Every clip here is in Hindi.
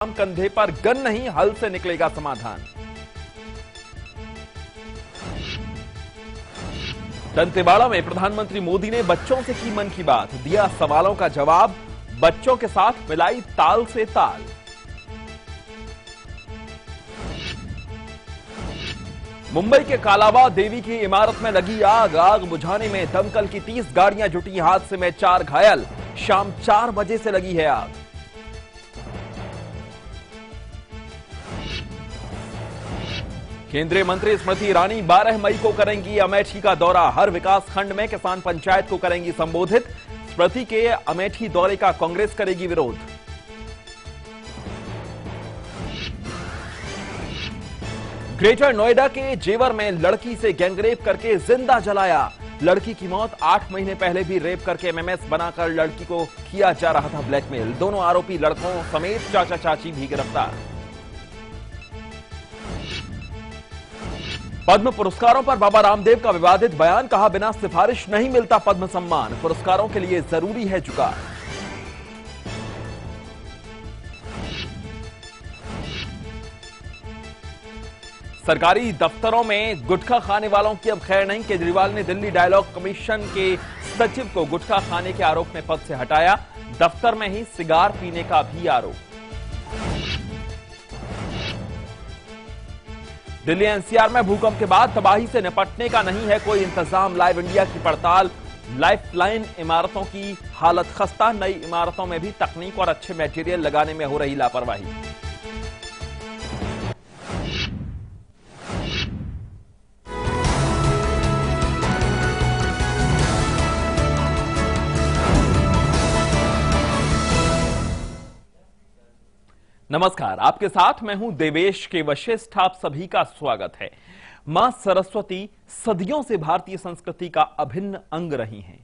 कंधे पर गन नहीं, हल से निकलेगा समाधान। दंतेवाड़ा में प्रधानमंत्री मोदी ने बच्चों से की मन की बात, दिया सवालों का जवाब, बच्चों के साथ मिलाई ताल से ताल। मुंबई के कालावा देवी की इमारत में लगी आग, आग बुझाने में दमकल की 30 गाड़ियां जुटी, हादसे में 4 घायल। शाम 4 बजे से लगी है आग। केंद्रीय मंत्री स्मृति ईरानी 12 मई को करेंगी अमेठी का दौरा, हर विकास खंड में किसान पंचायत को करेंगी संबोधित। स्मृति के अमेठी दौरे का कांग्रेस करेगी विरोध। ग्रेटर नोएडा के जेवर में लड़की से गैंगरेप करके जिंदा जलाया, लड़की की मौत 8 महीने पहले भी रेप करके एमएमएस बनाकर लड़की को किया जा रहा था ब्लैकमेल। दोनों आरोपी लड़कों समेत चाचा चाची भी गिरफ्तार। पद्म पुरस्कारों पर बाबा रामदेव का विवादित बयान, कहा बिना सिफारिश नहीं मिलता पद्म सम्मान, पुरस्कारों के लिए जरूरी है जुगाड़। सरकारी दफ्तरों में गुटखा खाने वालों की अब खैर नहीं, केजरीवाल ने दिल्ली डायलॉग कमीशन के सचिव को गुटखा खाने के आरोप में पद से हटाया, दफ्तर में ही सिगार पीने का भी आरोप। दिल्ली एनसीआर में भूकंप के बाद तबाही से निपटने का नहीं है कोई इंतजाम, लाइव इंडिया की पड़ताल, लाइफलाइन इमारतों की हालत खस्ता, नई इमारतों में भी तकनीक और अच्छे मटेरियल लगाने में हो रही लापरवाही। नमस्कार, आपके साथ मैं हूं देवेश के वशिष्ठ, आप सभी का स्वागत है। मां सरस्वती सदियों से भारतीय संस्कृति का अभिन्न अंग रही हैं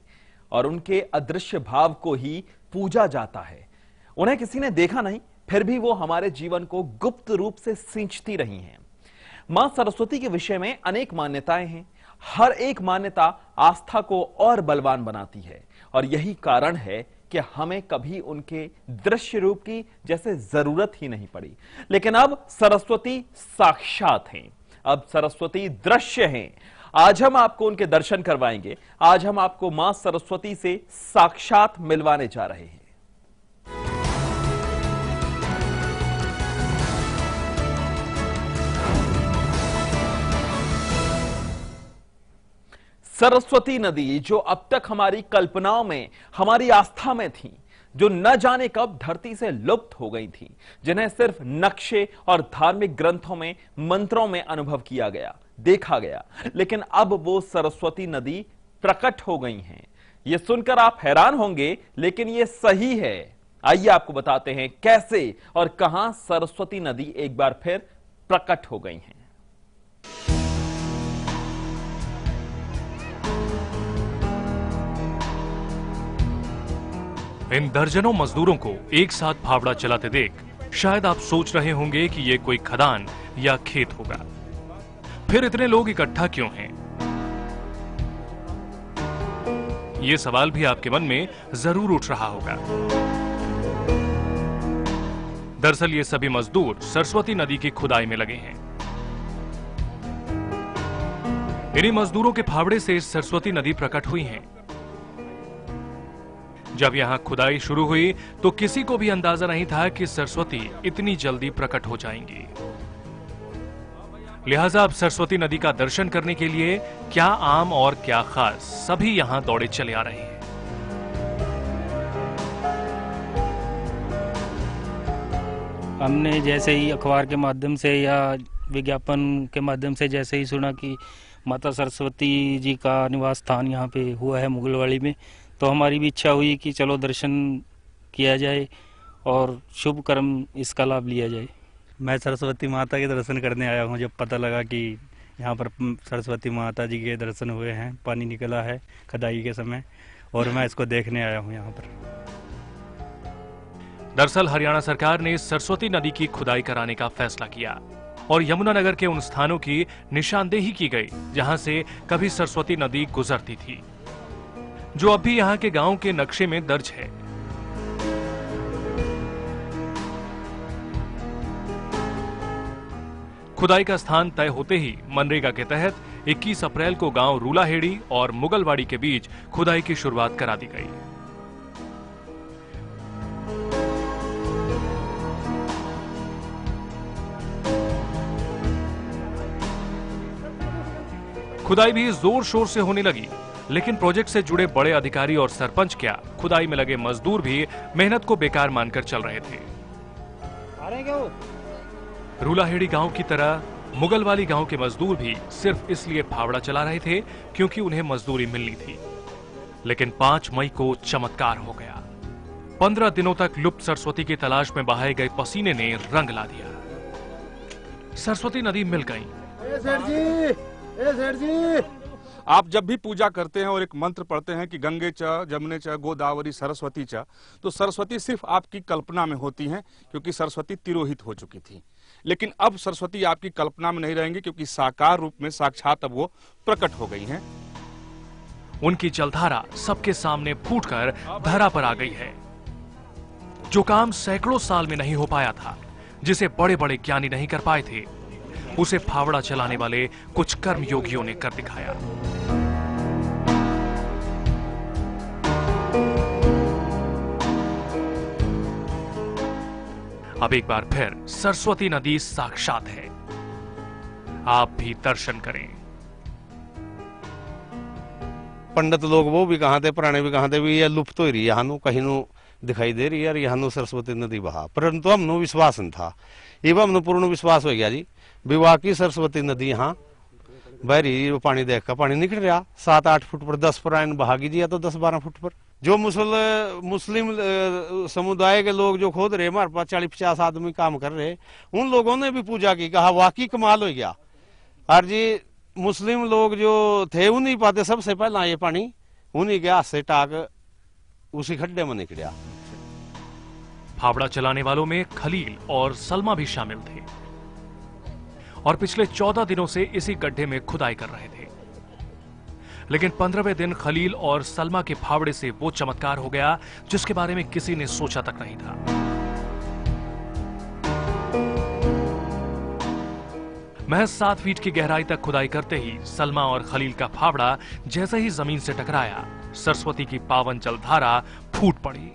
और उनके अदृश्य भाव को ही पूजा जाता है। उन्हें किसी ने देखा नहीं, फिर भी वो हमारे जीवन को गुप्त रूप से सींचती रही हैं। मां सरस्वती के विषय में अनेक मान्यताएं हैं, हर एक मान्यता आस्था को और बलवान बनाती है और यही कारण है कि हमें कभी उनके दृश्य रूप की जैसे जरूरत ही नहीं पड़ी। लेकिन अब सरस्वती साक्षात हैं, अब सरस्वती दृश्य हैं। आज हम आपको उनके दर्शन करवाएंगे, आज हम आपको मां सरस्वती से साक्षात मिलवाने जा रहे हैं। सरस्वती नदी जो अब तक हमारी कल्पनाओं में, हमारी आस्था में थी, जो न जाने कब धरती से लुप्त हो गई थी, जिन्हें सिर्फ नक्शे और धार्मिक ग्रंथों में, मंत्रों में अनुभव किया गया, देखा गया, लेकिन अब वो सरस्वती नदी प्रकट हो गई हैं। ये सुनकर आप हैरान होंगे, लेकिन ये सही है। आइए आपको बताते हैं कैसे और कहां सरस्वती नदी एक बार फिर प्रकट हो गई हैं। इन दर्जनों मजदूरों को एक साथ फावड़ा चलाते देख शायद आप सोच रहे होंगे कि ये कोई खदान या खेत होगा। फिर इतने लोग इकट्ठा क्यों हैं? ये सवाल भी आपके मन में जरूर उठ रहा होगा। दरअसल ये सभी मजदूर सरस्वती नदी की खुदाई में लगे हैं। इन्हीं मजदूरों के फावड़े से सरस्वती नदी प्रकट हुई है। जब यहां खुदाई शुरू हुई तो किसी को भी अंदाजा नहीं था कि सरस्वती इतनी जल्दी प्रकट हो जाएंगी। लिहाजा अब सरस्वती नदी का दर्शन करने के लिए क्या आम और क्या खास, सभी यहां दौड़े चले आ रहे हैं। हमने जैसे ही अखबार के माध्यम से या विज्ञापन के माध्यम से जैसे ही सुना कि माता सरस्वती जी का निवास स्थान यहाँ पे हुआ है मुगलवाड़ी में, तो हमारी भी इच्छा हुई कि चलो दर्शन किया जाए और शुभ कर्म इसका लाभ लिया जाए। मैं सरस्वती माता के दर्शन करने आया हूँ। जब पता लगा कि यहाँ पर सरस्वती माता जी के दर्शन हुए हैं, पानी निकला है खुदाई के समय, और मैं इसको देखने आया हूँ यहाँ पर। दरअसल हरियाणा सरकार ने सरस्वती नदी की खुदाई कराने का फैसला किया और यमुनानगर के उन स्थानों की निशानदेही की गई जहां से कभी सरस्वती नदी गुजरती थी, जो अब भी यहां के गांव के नक्शे में दर्ज है। खुदाई का स्थान तय होते ही मनरेगा के तहत 21 अप्रैल को गांव रूलाहेड़ी और मुगलवाड़ी के बीच खुदाई की शुरुआत करा दी गई। खुदाई भी जोर शोर से होने लगी, लेकिन प्रोजेक्ट से जुड़े बड़े अधिकारी और सरपंच क्या, खुदाई में लगे मजदूर भी मेहनत को बेकार मानकर चल रहे थे। रूलाहेड़ी गांव की तरह मुगलवाली गांव के मजदूर भी सिर्फ इसलिए फावड़ा चला रहे थे क्योंकि उन्हें मजदूरी मिलनी थी। लेकिन 5 मई को चमत्कार हो गया। 15 दिनों तक लुप्त सरस्वती की तलाश में बहाए गए पसीने ने रंग ला दिया। सरस्वती नदी मिल गई। आप जब भी पूजा करते हैं और एक मंत्र पढ़ते हैं कि गंगे च जमुने च गोदावरी सरस्वती च, तो सरस्वती सिर्फ आपकी कल्पना में होती हैं क्योंकि सरस्वती तिरोहित हो चुकी थी। लेकिन अब सरस्वती आपकी कल्पना में नहीं रहेंगी क्योंकि साकार रूप में साक्षात अब वो प्रकट हो गई हैं। उनकी जलधारा सबके सामने फूटकर धरा पर आ गई है। जो काम सैकड़ों साल में नहीं हो पाया था, जिसे बड़े बड़े ज्ञानी नहीं कर पाए थे, उसे फावड़ा चलाने वाले कुछ कर्मयोगियों ने कर दिखाया। अब एक बार फिर सरस्वती नदी साक्षात है। आप भी दर्शन करें। पंडित लोग वो भी कहाँ थे, पुराने भी कहाँ थे, भी ये लुप्त हो रही है, यहाँ कहीं दिखाई दे रही है और यहाँ सरस्वती नदी बहा। परंतु हमने विश्वास नहीं था, ये हमने पूर्ण विश्वास हो गया जी। विवाह की सरस्वती नदी यहाँ बह रही, वो पानी देख कर पानी निकल रहा 7-8 फुट पर, 10 पर आयन बहागी जी, या तो 10-12 फुट पर। जो मुस्लिम समुदाय के लोग जो खोद रहे, हमारे पास 40-50 आदमी काम कर रहे, उन लोगों ने भी पूजा की, कहा वाकई कमाल हो गया। और जी मुस्लिम लोग जो थे उन्हीं पाते सबसे पहला ये पानी उन्हीं के हाथ से टाक उसी खड्डे में निकला। फावड़ा चलाने वालों में खलील और सलमा भी शामिल थे और पिछले 14 दिनों से इसी गड्ढे में खुदाई कर रहे थे। लेकिन 15वें दिन खलील और सलमा के फावड़े से वो चमत्कार हो गया जिसके बारे में किसी ने सोचा तक नहीं था। महज 7 फीट की गहराई तक खुदाई करते ही सलमा और खलील का फावड़ा जैसे ही जमीन से टकराया, सरस्वती की पावन जलधारा फूट पड़ी।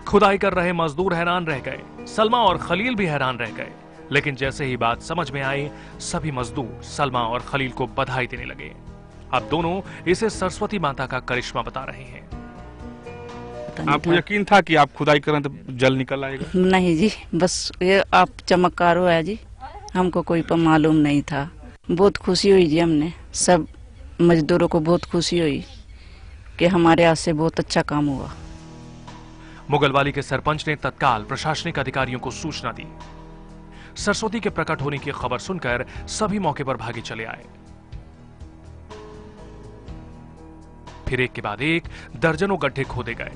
खुदाई कर रहे मजदूर हैरान रह गए, सलमा और खलील भी हैरान रह गए। लेकिन जैसे ही बात समझ में आई, सभी मजदूर सलमा और खलील को बधाई देने लगे। अब दोनों इसे सरस्वती माता का करिश्मा बता रहे हैं। आपको यकीन था कि आप खुदाई करें तो जल निकल आएगा? नहीं जी, बस ये आप चमत्कार हुआ जी, हमको कोई मालूम नहीं था। बहुत खुशी हुई जी, हमने सब मजदूरों को बहुत खुशी हुई कि हमारे हाथ से बहुत अच्छा काम हुआ। मुगलवाली के सरपंच ने तत्काल प्रशासनिक अधिकारियों को सूचना दी। सरस्वती के प्रकट होने की खबर सुनकर सभी मौके पर भागे चले आए। फिर एक के बाद एक दर्जनों गड्ढे खोदे गए।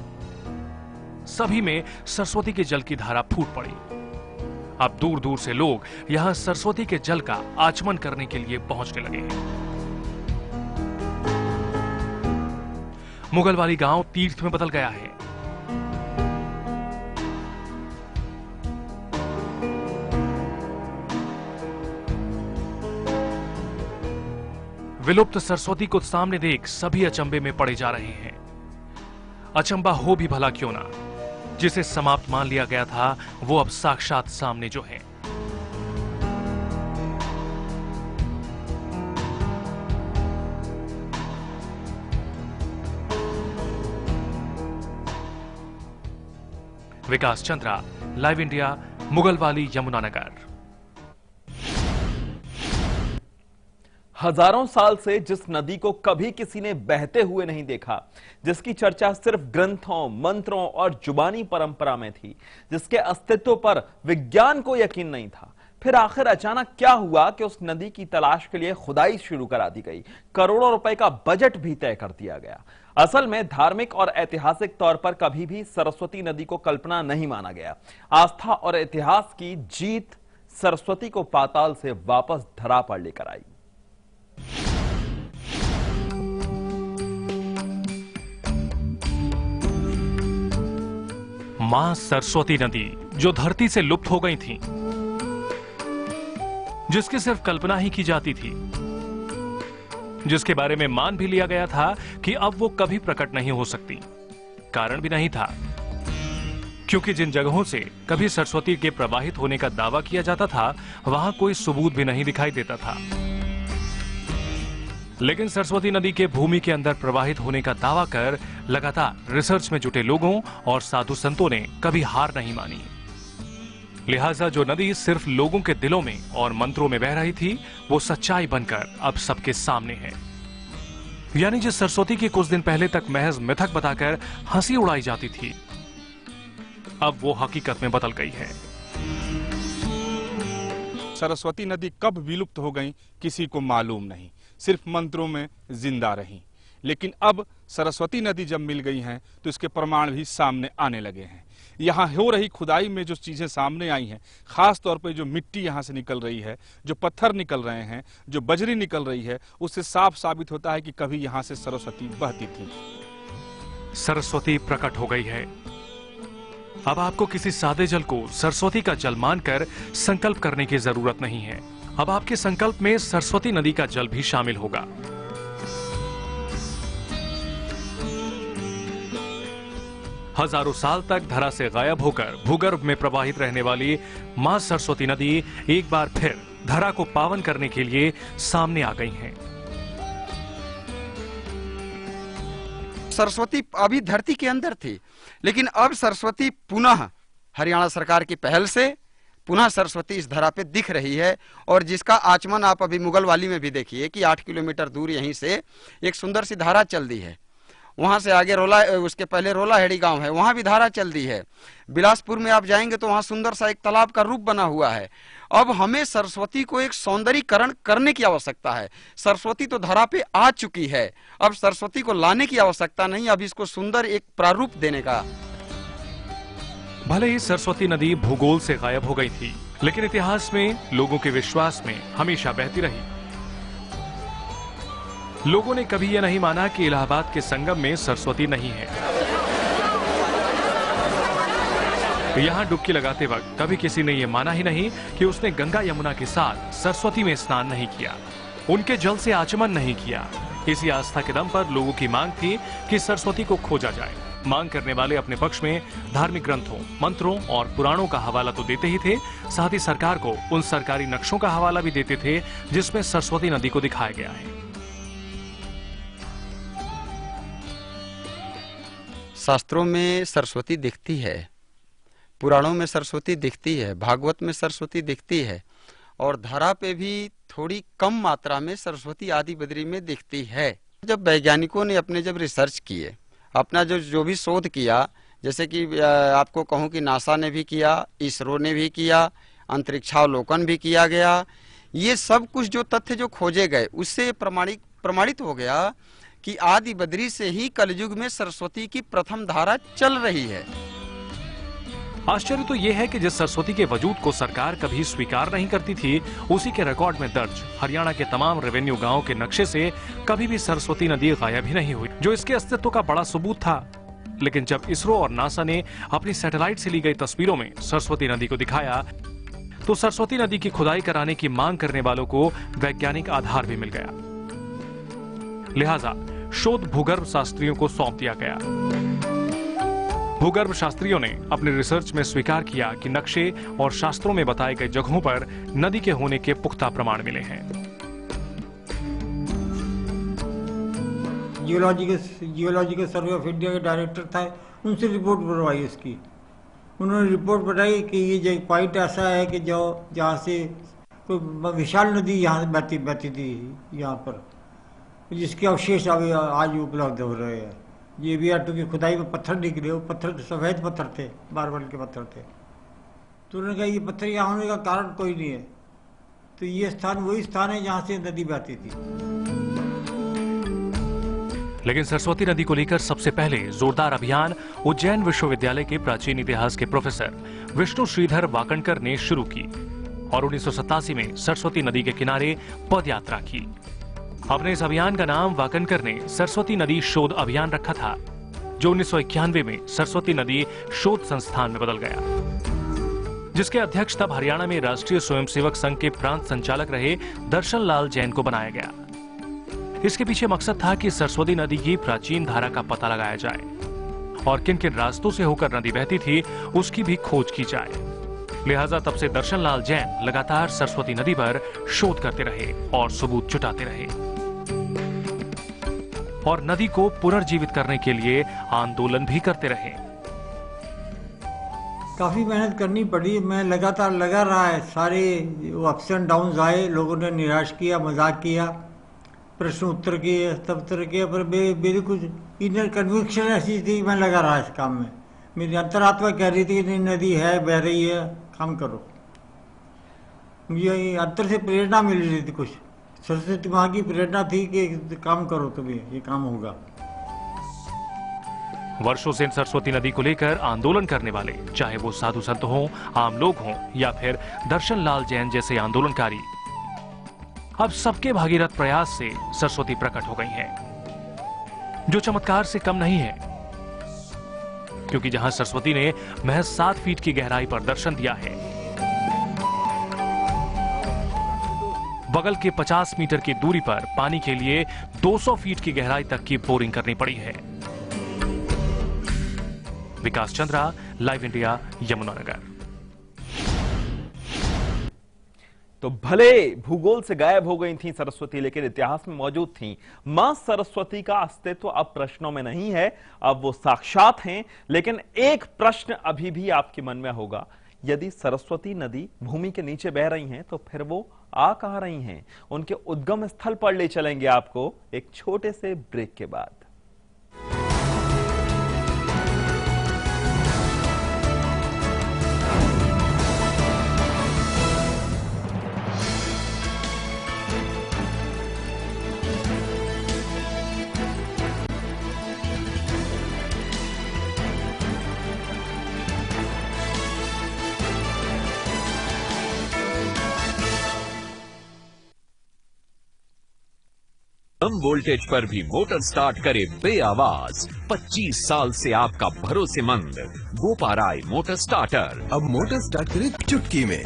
सभी में सरस्वती के जल की धारा फूट पड़ी। अब दूर दूर से लोग यहां सरस्वती के जल का आचमन करने के लिए पहुंचने लगे हैं। मुगलवाली गांव तीर्थ में बदल गया है। विलुप्त सरस्वती को सामने देख सभी अचंभे में पड़े जा रहे हैं। अचंबा हो भी भला क्यों ना, जिसे समाप्त मान लिया गया था वो अब साक्षात सामने जो है। विकास चंद्रा, लाइव इंडिया, मुगलवाली, यमुनानगर। हजारों साल से जिस नदी को कभी किसी ने बहते हुए नहीं देखा, जिसकी चर्चा सिर्फ ग्रंथों, मंत्रों और जुबानी परंपरा में थी, जिसके अस्तित्व पर विज्ञान को यकीन नहीं था, फिर आखिर अचानक क्या हुआ कि उस नदी की तलाश के लिए खुदाई शुरू करा दी गई, करोड़ों रुपए का बजट भी तय कर दिया गया। असल में धार्मिक और ऐतिहासिक तौर पर कभी भी सरस्वती नदी को कल्पना नहीं माना गया। आस्था और इतिहास की जीत सरस्वती को पाताल से वापस धरा पर लेकर आई। मां सरस्वती नदी जो धरती से लुप्त हो गई थी, जिसकी सिर्फ कल्पना ही की जाती थी, जिसके बारे में मान भी लिया गया था कि अब वो कभी प्रकट नहीं हो सकती। कारण भी नहीं था, क्योंकि जिन जगहों से कभी सरस्वती के प्रवाहित होने का दावा किया जाता था, वहां कोई सबूत भी नहीं दिखाई देता था। लेकिन सरस्वती नदी के भूमि के अंदर प्रवाहित होने का दावा कर लगातार रिसर्च में जुटे लोगों और साधु संतों ने कभी हार नहीं मानी। लिहाजा जो नदी सिर्फ लोगों के दिलों में और मंत्रों में बह रही थी, वो सच्चाई बनकर अब सबके सामने है। यानी जिस सरस्वती की कुछ दिन पहले तक महज मिथक बताकर हंसी उड़ाई जाती थी, अब वो हकीकत में बदल गई है। सरस्वती नदी कब विलुप्त हो गई किसी को मालूम नहीं, सिर्फ मंत्रों में जिंदा रही। लेकिन अब सरस्वती नदी जब मिल गई हैं तो इसके प्रमाण भी सामने आने लगे हैं। यहाँ हो रही खुदाई में जो चीजें सामने आई हैं, खास तौर पे जो मिट्टी यहाँ से निकल रही है, जो पत्थर निकल रहे हैं, जो बजरी निकल रही है, उससे साफ साबित होता है कि कभी यहाँ से सरस्वती बहती थी। सरस्वती प्रकट हो गई है। अब आपको किसी सादे जल को सरस्वती का जल मानकर संकल्प करने की जरूरत नहीं है। अब आपके संकल्प में सरस्वती नदी का जल भी शामिल होगा। हजारों साल तक धरा से गायब होकर भूगर्भ में प्रवाहित रहने वाली मां सरस्वती नदी एक बार फिर धरा को पावन करने के लिए सामने आ गई हैं। सरस्वती अभी धरती के अंदर थी, लेकिन अब सरस्वती पुनः हरियाणा सरकार की पहल से पुनः सरस्वती इस धरा पे दिख रही है। और जिसका आचमन आप अभी मुगलवाली में भी देखिए कि 8 किलोमीटर दूर यहीं से एक सुंदर सी धारा चल दी है। वहां से आगे उसके पहले रोलाहेड़ी गांव है, वहां भी धारा चल दी है। बिलासपुर में आप जाएंगे तो वहां सुंदर सा एक तालाब का रूप बना हुआ है। अब हमें सरस्वती को एक सौंदर्यीकरण करने की आवश्यकता है। सरस्वती तो धरा पे आ चुकी है, अब सरस्वती को लाने की आवश्यकता नहीं, अब इसको सुंदर एक प्रारूप देने का। भले ही सरस्वती नदी भूगोल से गायब हो गई थी, लेकिन इतिहास में लोगों के विश्वास में हमेशा बहती रही। लोगों ने कभी यह नहीं माना कि इलाहाबाद के संगम में सरस्वती नहीं है। यहां डुबकी लगाते वक्त कभी किसी ने यह माना ही नहीं कि उसने गंगा यमुना के साथ सरस्वती में स्नान नहीं किया, उनके जल से आचमन नहीं किया। इसी आस्था के दम पर लोगों की मांग थी कि सरस्वती को खोजा जाए। मांग करने वाले अपने पक्ष में धार्मिक ग्रंथों, मंत्रों और पुराणों का हवाला तो देते ही थे, साथ ही सरकार को उन सरकारी नक्शों का हवाला भी देते थे जिसमें सरस्वती नदी को दिखाया गया है। शास्त्रों में सरस्वती दिखती है, पुराणों में सरस्वती दिखती है, भागवत में सरस्वती दिखती है, और धरा पे भी थोड़ी कम मात्रा में सरस्वती आदि बद्री में दिखती है। जब वैज्ञानिकों ने अपने जब रिसर्च किए, अपना जो भी शोध किया, जैसे कि आपको कहूं कि नासा ने भी किया, इसरो ने भी किया, अंतरिक्षावलोकन भी किया गया, ये सब कुछ जो तथ्य जो खोजे गए उससे प्रमाणित हो गया कि आदि बद्री से ही कलयुग में सरस्वती की प्रथम धारा चल रही है। आश्चर्य तो यह है कि जिस सरस्वती के वजूद को सरकार कभी स्वीकार नहीं करती थी, उसी के रिकॉर्ड में दर्ज हरियाणा के तमाम रेवेन्यू गांवों के नक्शे से कभी भी सरस्वती नदी गायब ही नहीं हुई, जो इसके अस्तित्व का बड़ा सबूत था। लेकिन जब इसरो और नासा ने अपनी सैटेलाइट से ली गई तस्वीरों में सरस्वती नदी को दिखाया, तो सरस्वती नदी की खुदाई कराने की मांग करने वालों को वैज्ञानिक आधार भी मिल गया। लिहाजा शोध भूगर्भ शास्त्रियों को सौंप दिया गया। भूगर्भ शास्त्रियों ने अपने रिसर्च में स्वीकार किया कि नक्शे और शास्त्रों में बताए गए जगहों पर नदी के होने के पुख्ता प्रमाण मिले हैं। जियोलॉजिकल सर्वे ऑफ इंडिया के डायरेक्टर था, उनसे रिपोर्ट बनवाई इसकी। उन्होंने रिपोर्ट बनाई कि ये जो पॉइंट ऐसा है कि जो जहाँ से कोई विशाल नदी यहाँ बहती थी यहाँ पर, जिसके अवशेष अभी आज उपलब्ध हो रहे हैं। ये भी आटू की खुदाई में पत्थर निकले, वो पत्थर सफेद पत्थर थे, मार्बल के पत्थर थे। तो उन्होंने कहा ये पत्थर यहाँ होने का कारण कोई नहीं है, तो ये स्थान वही स्थान है जहाँ से नदी बहती थी। लेकिन सरस्वती नदी को लेकर सबसे पहले जोरदार अभियान उज्जैन विश्वविद्यालय के प्राचीन इतिहास के प्रोफेसर विष्णु श्रीधर वाकणकर ने शुरू की और 1987 में सरस्वती नदी के किनारे पद यात्रा की। अपने इस अभियान का नाम वाकणकर ने सरस्वती नदी शोध अभियान रखा था, जो 1991 में सरस्वती नदी शोध संस्थान में बदल गया। जिसके अध्यक्ष तब हरियाणा में राष्ट्रीय स्वयंसेवक संघ के प्रांत संचालक रहे दर्शन लाल जैन को बनाया गया। इसके पीछे मकसद था कि सरस्वती नदी की प्राचीन धारा का पता लगाया जाए और किन किन रास्तों से होकर नदी बहती थी उसकी भी खोज की जाए। लिहाजा तब से दर्शन लाल जैन लगातार सरस्वती नदी पर शोध करते रहे और सबूत जुटाते रहे और नदी को पुनर्जीवित करने के लिए आंदोलन भी करते रहे। काफ़ी मेहनत करनी पड़ी। मैं लगातार लगा रहा है, सारे अप्स एंड डाउन्स आए, लोगों ने निराश किया, मजाक किया, प्रश्न उत्तर किए, तब तरह किया, पर मेरी कुछ इनर कन्विक्शन ऐसी थी, मैं लगा रहा इस काम में। मेरी अंतरात्मा कह रही थी कि नदी है, बह रही है, काम करो। मुझे अंतर से प्रेरणा मिल रही थी, कुछ सरस्वती माँ की प्रेरणा थी कि काम करो, तभी ये काम होगा। वर्षों से सरस्वती नदी को लेकर आंदोलन करने वाले, चाहे वो साधु संत हों, आम लोग हों या फिर दर्शन लाल जैन जैसे आंदोलनकारी, अब सबके भागीरथ प्रयास से सरस्वती प्रकट हो गई है, जो चमत्कार से कम नहीं है। क्योंकि जहां सरस्वती ने महज 7 फीट की गहराई पर दर्शन दिया है, बगल के 50 मीटर की दूरी पर पानी के लिए 200 फीट की गहराई तक की बोरिंग करनी पड़ी है। विकास चंद्रा, लाइव इंडिया, यमुनानगर। तो भले भूगोल से गायब हो गई थी सरस्वती, लेकिन इतिहास में मौजूद थी। मां सरस्वती का अस्तित्व अब प्रश्नों में नहीं है, अब वो साक्षात हैं। लेकिन एक प्रश्न अभी भी आपके मन में होगा, यदि सरस्वती नदी भूमि के नीचे बह रही हैं तो फिर वो आ कहां रही हैं? उनके उद्गम स्थल पर ले चलेंगे आपको एक छोटे से ब्रेक के बाद। कम वोल्टेज पर भी मोटर स्टार्ट करे बेआवाज। 25 साल से आपका भरोसेमंद गोपाराय मोटर स्टार्टर। अब मोटर स्टार्ट करे चुटकी में।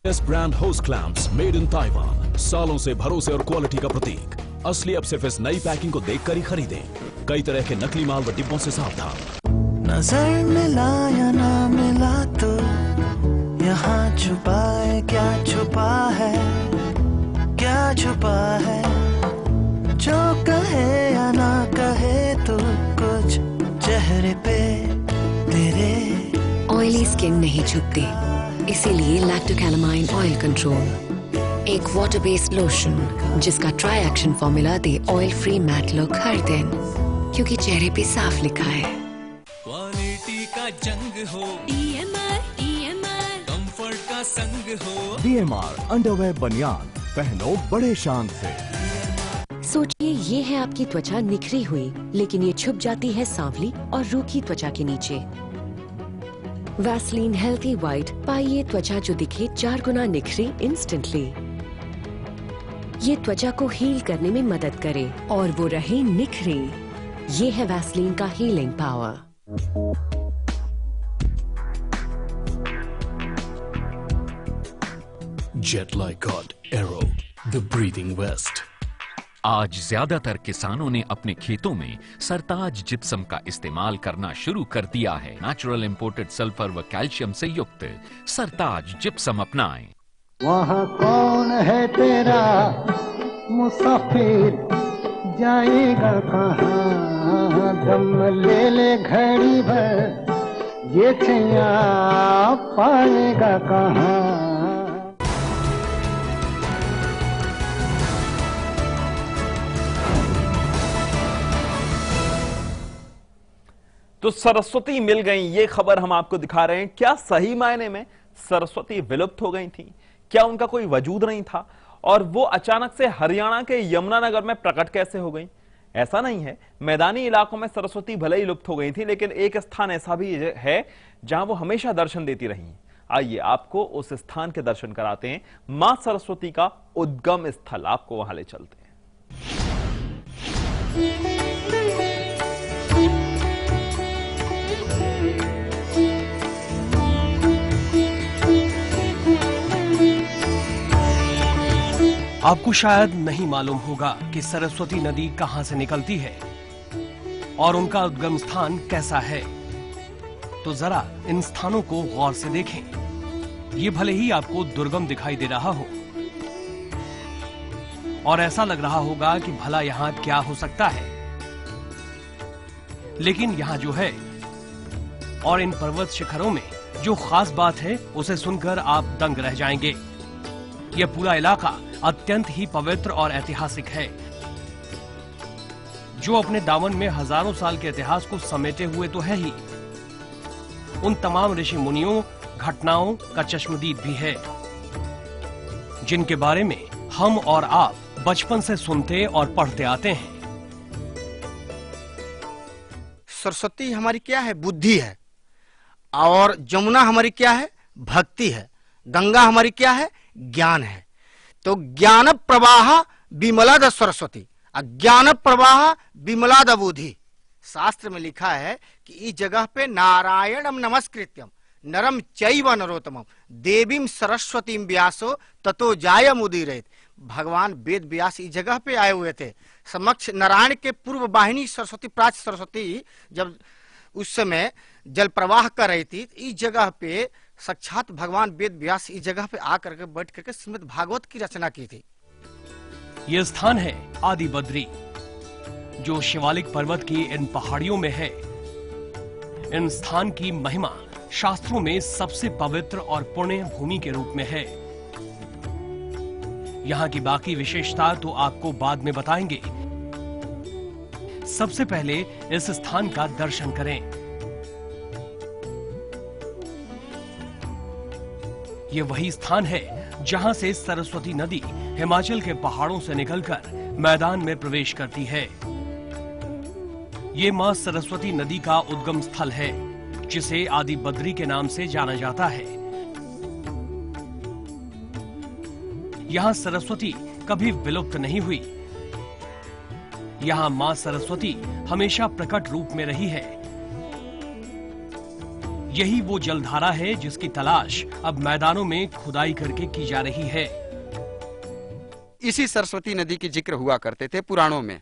एस ब्रांड होस क्लैंप्स मेड इन ताइवान, सालों से भरोसे और क्वालिटी का प्रतीक। असली अब सिर्फ इस नई पैकिंग को देखकर ही खरीदें। कई तरह के नकली माल व डिब्बों से सावधान। नजर मिला या ना मिला तो यहाँ छुपाए क्या छुपा है, क्या छुपा है, जो कहे या ना कहे तो कुछ चेहरे पे तेरे। ऑयली स्किन नहीं छुपती, इसीलिए लैक्टोकैलामाइन ऑयल कंट्रोल, एक वाटर बेस्ड लोशन जिसका ट्राई एक्शन फॉर्मूला दे ऑयल फ्री मैट लुक हर दिन, क्योंकि चेहरे पे साफ लिखा है। क्वालिटी का जंग हो, EMR कंफर्ट का संग हो। DMR अंडरवेयर बनियान पहनो बड़े शान से। सोचिए, ये है आपकी त्वचा निखरी हुई, लेकिन ये छुप जाती है सांवली और रूखी त्वचा के नीचे। वैसलीन हेल्थी व्हाइट, पाइए त्वचा जो दिखे 4 गुना निखरी इंस्टेंटली। ये त्वचा को हील करने में मदद करे और वो रहे निखरी। ये है वैसलीन का healing power. Jet-like God Arrow, the breathing vest। आज ज्यादातर किसानों ने अपने खेतों में सरताज जिप्सम का इस्तेमाल करना शुरू कर दिया है। नेचुरल इंपोर्टेड सल्फर व कैल्शियम से युक्त सरताज जिप्सम अपनाएं। वहाँ कौन है तेरा मुसाफिर, जाएगा कहाँ, दम ले ले घड़ी भर, ये छैया पाएगा कहाँ। तो सरस्वती मिल गई, ये खबर हम आपको दिखा रहे हैं। क्या सही मायने में सरस्वती विलुप्त हो गई थी? क्या उनका कोई वजूद नहीं था और वो अचानक से हरियाणा के यमुनानगर में प्रकट कैसे हो गई? ऐसा नहीं है, मैदानी इलाकों में सरस्वती भले ही लुप्त हो गई थी, लेकिन एक स्थान ऐसा भी है जहां वो हमेशा दर्शन देती रही। आइए आपको उस स्थान के दर्शन कराते हैं, मां सरस्वती का उद्गम स्थल, आपको वहां ले चलते हैं। आपको शायद नहीं मालूम होगा कि सरस्वती नदी कहां से निकलती है और उनका उद्गम स्थान कैसा है, तो जरा इन स्थानों को गौर से देखें। ये भले ही आपको दुर्गम दिखाई दे रहा हो और ऐसा लग रहा होगा कि भला यहां क्या हो सकता है, लेकिन यहां जो है और इन पर्वत शिखरों में जो खास बात है उसे सुनकर आप दंग रह जाएंगे। यह पूरा इलाका अत्यंत ही पवित्र और ऐतिहासिक है, जो अपने दामन में हजारों साल के इतिहास को समेटे हुए तो है ही, उन तमाम ऋषि मुनियों घटनाओं का चश्मदीद भी है, जिनके बारे में हम और आप बचपन से सुनते और पढ़ते आते हैं। सरस्वती हमारी क्या है? बुद्धि है। और जमुना हमारी क्या है? भक्ति है। गंगा हमारी क्या है? ज्ञान है। तो ज्ञान प्रवाह विमलाद सरस्वती, अज्ञान प्रवाह विमलाद बुद्धि। शास्त्र में लिखा है कि इस जगह पे नारायणम नमस्कृत्यम नरम चैव नरोत्तमम देवीम सरस्वतीम व्यासो ततो जायम उदीरयेत। भगवान वेद व्यास इस जगह पे आए हुए थे। समक्ष नारायण के पूर्व वाहिनी सरस्वती, प्राच सरस्वती जब उस समय जल प्रवाह कर रही थी, इस जगह पे साक्षात भगवान वेद व्यास इस जगह पे आकर के बैठ करके श्रीमद् भागवत की रचना की थी। यह स्थान है आदि बद्री, जो शिवालिक पर्वत की इन पहाड़ियों में है। इन स्थान की महिमा शास्त्रों में सबसे पवित्र और पुण्य भूमि के रूप में है। यहाँ की बाकी विशेषता तो आपको बाद में बताएंगे। सबसे पहले इस स्थान का दर्शन करें। ये वही स्थान है जहां से सरस्वती नदी हिमाचल के पहाड़ों से निकलकर मैदान में प्रवेश करती है। ये मां सरस्वती नदी का उद्गम स्थल है, जिसे आदि बद्री के नाम से जाना जाता है। यहां सरस्वती कभी विलुप्त नहीं हुई। यहां मां सरस्वती हमेशा प्रकट रूप में रही है। यही वो जलधारा है जिसकी तलाश अब मैदानों में खुदाई करके की जा रही है। इसी सरस्वती नदी की जिक्र हुआ करते थे पुराणों में,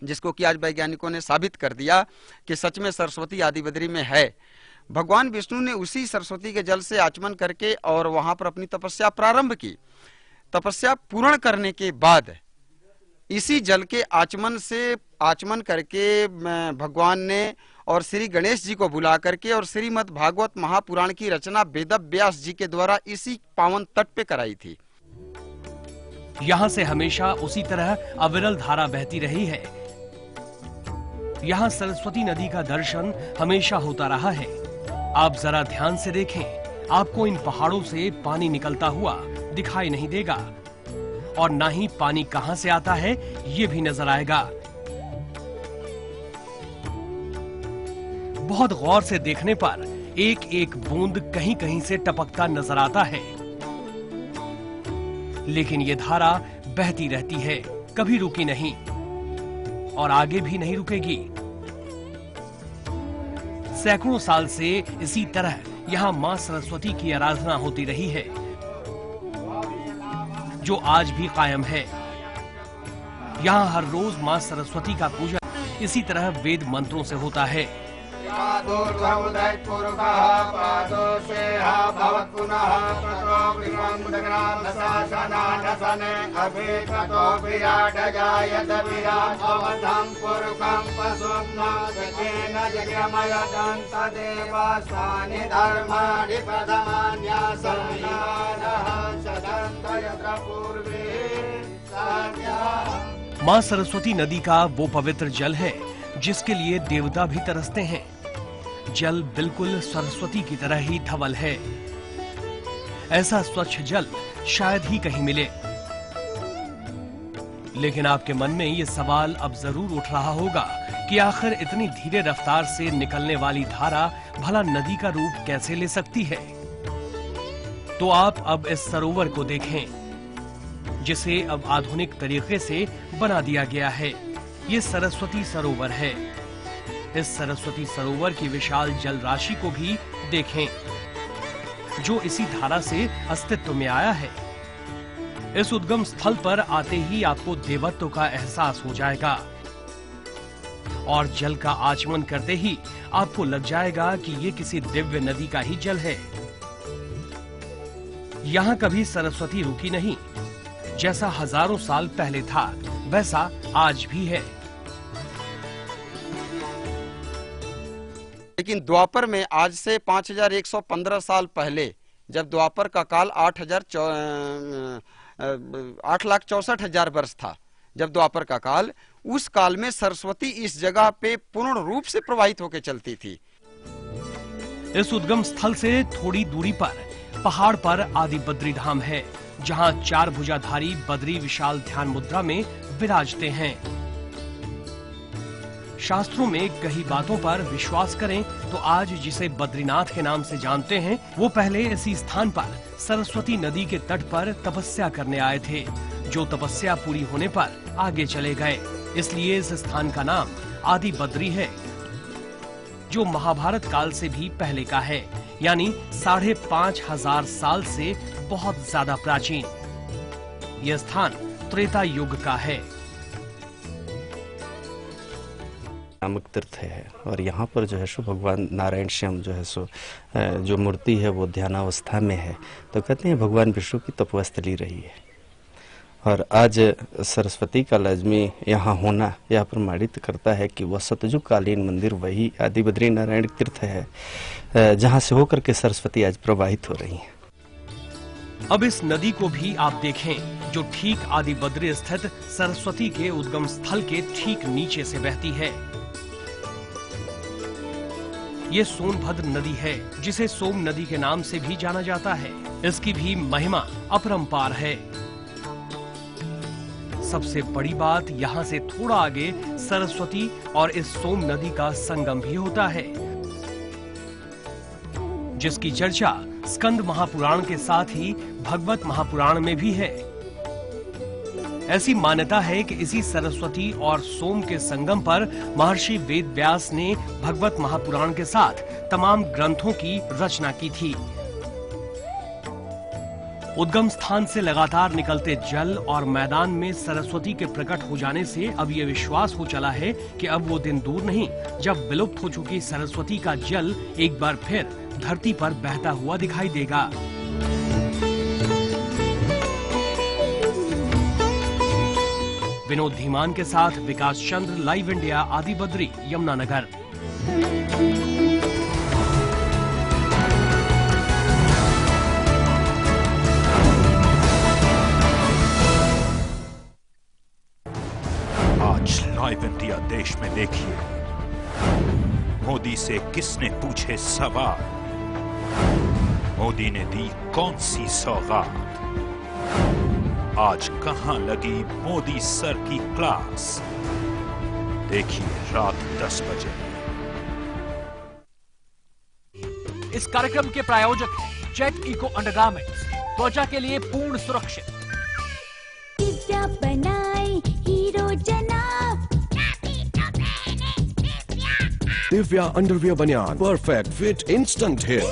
जिसको कि आज वैज्ञानिकों ने साबित कर दिया कि सच में सरस्वती आदि बद्री में है। भगवान विष्णु ने उसी सरस्वती के जल से आचमन करके और वहां पर अपनी तपस्या प्रारंभ की। तपस्या पूर्ण करने के बाद इसी जल के आचमन करके भगवान ने और श्री गणेश जी को बुला करके और श्रीमद् भागवत महापुराण की रचना वेद व्यास जी के द्वारा इसी पावन तट पे कराई थी। यहाँ से हमेशा उसी तरह अविरल धारा बहती रही है। यहाँ सरस्वती नदी का दर्शन हमेशा होता रहा है। आप जरा ध्यान से देखें, आपको इन पहाड़ों से पानी निकलता हुआ दिखाई नहीं देगा और ना ही पानी कहां से आता है ये भी नजर आएगा। बहुत गौर से देखने पर एक एक बूंद कहीं कहीं से टपकता नजर आता है, लेकिन ये धारा बहती रहती है, कभी रुकी नहीं और आगे भी नहीं रुकेगी। सैकड़ों साल से इसी तरह यहाँ मां सरस्वती की आराधना होती रही है, जो आज भी कायम है। यहाँ हर रोज मां सरस्वती का पूजन इसी तरह वेद मंत्रों से होता है। मां सरस्वती नदी का वो पवित्र जल है जिसके लिए देवता भी तरसते हैं। जल बिल्कुल सरस्वती की तरह ही धवल है। ऐसा स्वच्छ जल शायद ही कहीं मिले। लेकिन आपके मन में ये सवाल अब जरूर उठ रहा होगा कि आखिर इतनी धीरे रफ्तार से निकलने वाली धारा भला नदी का रूप कैसे ले सकती है। तो आप अब इस सरोवर को देखें, जिसे अब आधुनिक तरीके से बना दिया गया है। ये सरस्वती सरोवर है। इस सरस्वती सरोवर की विशाल जल राशि को भी देखें, जो इसी धारा से अस्तित्व में आया है। इस उद्गम स्थल पर आते ही आपको देवत्व का एहसास हो जाएगा और जल का आचमन करते ही आपको लग जाएगा कि ये किसी दिव्य नदी का ही जल है। यहाँ कभी सरस्वती रुकी नहीं। जैसा हजारों साल पहले था वैसा आज भी है। लेकिन द्वापर में आज से 5115 साल पहले, जब द्वापर का काल 8,64,000 वर्ष था, जब द्वापर का काल, उस काल में सरस्वती इस जगह पे पूर्ण रूप से प्रवाहित होकर चलती थी। इस उद्गम स्थल से थोड़ी दूरी पर पहाड़ पर आदि बद्री धाम है, जहां 4 भुजाधारी बद्री विशाल ध्यान मुद्रा में विराजते हैं। शास्त्रों में कही बातों पर विश्वास करें तो आज जिसे बद्रीनाथ के नाम से जानते हैं, वो पहले इसी स्थान पर सरस्वती नदी के तट पर तपस्या करने आए थे, जो तपस्या पूरी होने पर आगे चले गए। इसलिए इस स्थान का नाम आदि बद्री है, जो महाभारत काल से भी पहले का है, यानी 5,500 साल से बहुत ज्यादा प्राचीन। यह स्थान त्रेता युग का है। नामक तीर्थ है और यहाँ पर जो है सो भगवान नारायण श्याम जो है सो जो मूर्ति है वो ध्यानावस्था में है। तो कहते हैं भगवान विष्णु की तपस्थली रही है और आज सरस्वती का लाजमी यहाँ होना यह प्रमाणित करता है कि वह सतयुग कालीन मंदिर वही आदि बद्री नारायण तीर्थ है जहाँ से होकर के सरस्वती आज प्रवाहित हो रही है। अब इस नदी को भी आप देखें, जो ठीक आदि बद्री स्थित सरस्वती के उद्गम स्थल के ठीक नीचे से बहती है। ये सोनभद्र नदी है, जिसे सोम नदी के नाम से भी जाना जाता है। इसकी भी महिमा अपरंपार है। सबसे बड़ी बात, यहाँ से थोड़ा आगे सरस्वती और इस सोम नदी का संगम भी होता है, जिसकी चर्चा स्कंद महापुराण के साथ ही भगवत महापुराण में भी है। ऐसी मान्यता है कि इसी सरस्वती और सोम के संगम पर महर्षि वेद व्यास ने भगवत महापुराण के साथ तमाम ग्रंथों की रचना की थी। उद्गम स्थान से लगातार निकलते जल और मैदान में सरस्वती के प्रकट हो जाने से अब ये विश्वास हो चला है कि अब वो दिन दूर नहीं जब विलुप्त हो चुकी सरस्वती का जल एक बार फिर धरती पर बहता हुआ दिखाई देगा। विनोद धीमान के साथ विकास चंद्र, लाइव इंडिया, आदि बद्री, यमुनानगर। आज लाइव इंडिया देश में देखिए, मोदी से किसने पूछे सवाल, मोदी ने दी कौन सी सौगात, आज कहां लगी मोदी सर की क्लास, देखिए रात 10 बजे। इस कार्यक्रम के प्रायोजक हैं जेट इको अंडरगारमेंट्स, त्वचा के लिए पूर्ण सुरक्षित। दिव्या बनाए हीरो जनाब, दिव्या अंडरवियर बनियान, परफेक्ट फिट, इंस्टेंट हिट।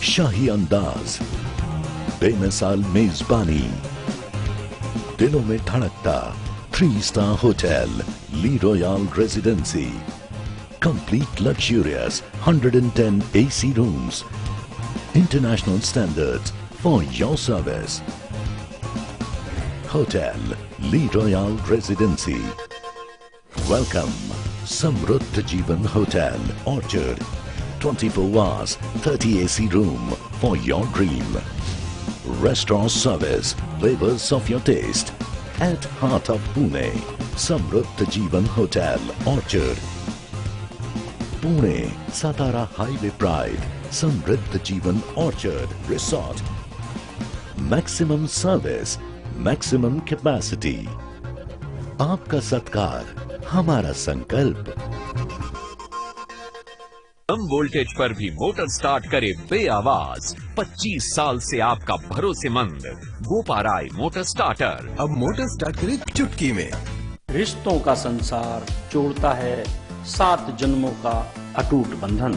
शाही अंदाज, बेमिसाल मेजबानी, दिलों में धड़कता 3 star hotel Lee royal residency, complete luxurious 110 AC rooms, international standards for your service. Hotel Lee Royal Residency. Welcome, Samruddha Jeevan Hotel, Orchard. 24 hours, 30 AC room for your dream. Restaurant service, flavors of your taste. At heart of Pune, Samruddha Jeevan Hotel, Orchard. Pune, Satara Highway Pride, Samruddha Jeevan Orchard Resort. Maximum service, maximum capacity. आपका सत्कार, हमारा संकल्प। कम वोल्टेज पर भी मोटर स्टार्ट करे बेआवाज। 25 साल से आपका भरोसेमंद गोपाराय मोटर स्टार्टर। अब मोटर स्टार्ट करे चुटकी में। रिश्तों का संसार जोड़ता है 7 जन्मों का अटूट बंधन।